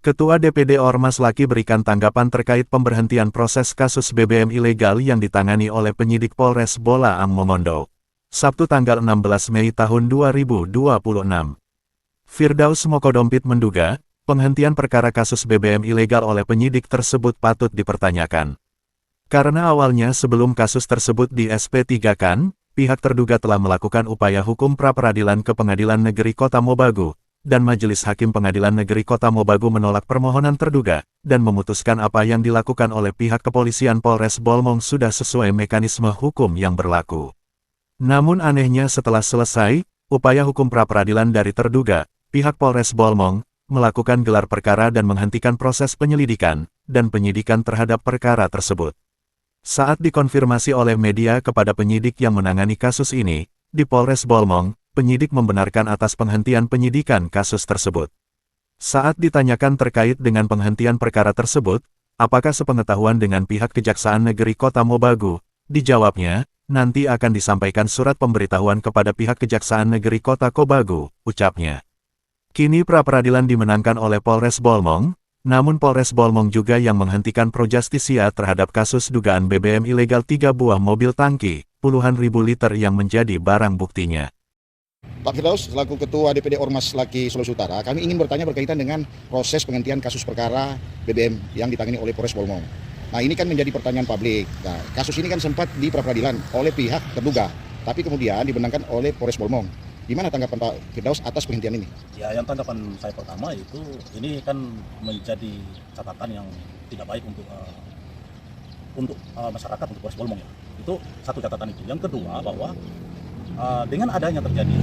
Ketua DPD Ormas Laki berikan tanggapan terkait pemberhentian proses kasus BBM ilegal yang ditangani oleh penyidik Polres Bolaang Mongondo. Sabtu tanggal 16 Mei tahun 2026. Firdaus Mokodompit menduga, penghentian perkara kasus BBM ilegal oleh penyidik tersebut patut dipertanyakan. Karena awalnya sebelum kasus tersebut di SP3-kan, pihak terduga telah melakukan upaya hukum pra-peradilan ke Pengadilan Negeri Kota Mobagu, dan Majelis Hakim Pengadilan Negeri Kota Mobagu menolak permohonan terduga, dan memutuskan apa yang dilakukan oleh pihak kepolisian Polres Bolmong sudah sesuai mekanisme hukum yang berlaku. Namun anehnya setelah selesai, upaya hukum pra-peradilan dari terduga, pihak Polres Bolmong melakukan gelar perkara dan menghentikan proses penyelidikan dan penyidikan terhadap perkara tersebut. Saat dikonfirmasi oleh media kepada penyidik yang menangani kasus ini, di Polres Bolmong, penyidik membenarkan atas penghentian penyidikan kasus tersebut. Saat ditanyakan terkait dengan penghentian perkara tersebut, apakah sepengetahuan dengan pihak Kejaksaan Negeri Kota Mobagu, dijawabnya, nanti akan disampaikan surat pemberitahuan kepada pihak Kejaksaan Negeri Kota Mobagu, ucapnya. Kini pra-peradilan dimenangkan oleh Polres Bolmong, namun Polres Bolmong juga yang menghentikan pro justisia terhadap kasus dugaan BBM ilegal 3 buah mobil tangki, puluhan ribu liter yang menjadi barang buktinya. Pak Firdaus, selaku Ketua DPD Ormas Laki Sulawesi Utara, kami ingin bertanya berkaitan dengan proses penghentian kasus perkara BBM yang ditangani oleh Polres Bolmong. Nah, ini kan menjadi pertanyaan publik. Nah, kasus ini kan sempat di pra-peradilan oleh pihak terduga, tapi kemudian dimenangkan oleh Polres Bolmong. Gimana tanggapan Pak Firdaus atas penghentian ini? Ya, yang tanggapan saya pertama itu, ini kan menjadi catatan yang tidak baik untuk masyarakat, untuk Polres Bolmong ya. Itu satu catatan itu. Yang kedua, bahwa dengan adanya terjadi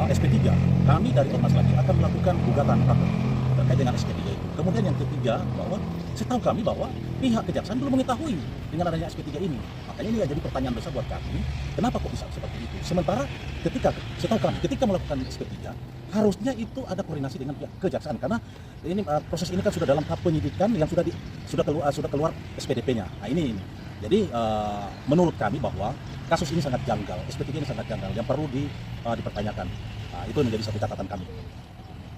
SP3, kami dari Ormas Laki akan melakukan gugatan terkait dengan SP3 itu. Kemudian yang ketiga, bahwa setahu kami bahwa pihak kejaksaan belum mengetahui dengan adanya SP3 ini. Makanya ini jadi pertanyaan besar buat kami, kenapa kok bisa seperti itu? Sementara setahu kami, ketika melakukan SP3, harusnya itu ada koordinasi dengan pihak kejaksaan, karena ini proses ini kan sudah dalam tahap penyidikan yang sudah keluar SPDP-nya. Nah ini. Jadi menurut kami bahwa kasus ini sangat janggal, SP3 ini sangat janggal, yang perlu dipertanyakan. Nah, itu menjadi satu catatan kami.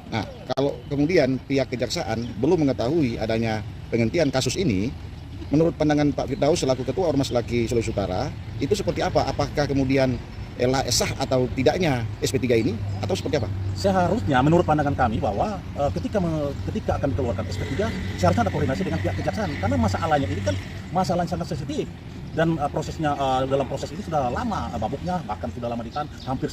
Nah, kalau kemudian pihak kejaksaan belum mengetahui adanya penghentian kasus ini, menurut pandangan Pak Firdaus selaku Ketua Ormas Laki Sulawesi Utara, itu seperti apa? Apakah kemudian sah atau tidaknya SP3 ini, atau seperti apa? Seharusnya menurut pandangan kami bahwa ketika akan dikeluarkan SP3, seharusnya ada koordinasi dengan pihak kejaksaan, karena masalahnya ini kan masalah yang sangat sensitif, dan prosesnya dalam proses ini sudah lama babuknya, bahkan sudah lama ditahan hampir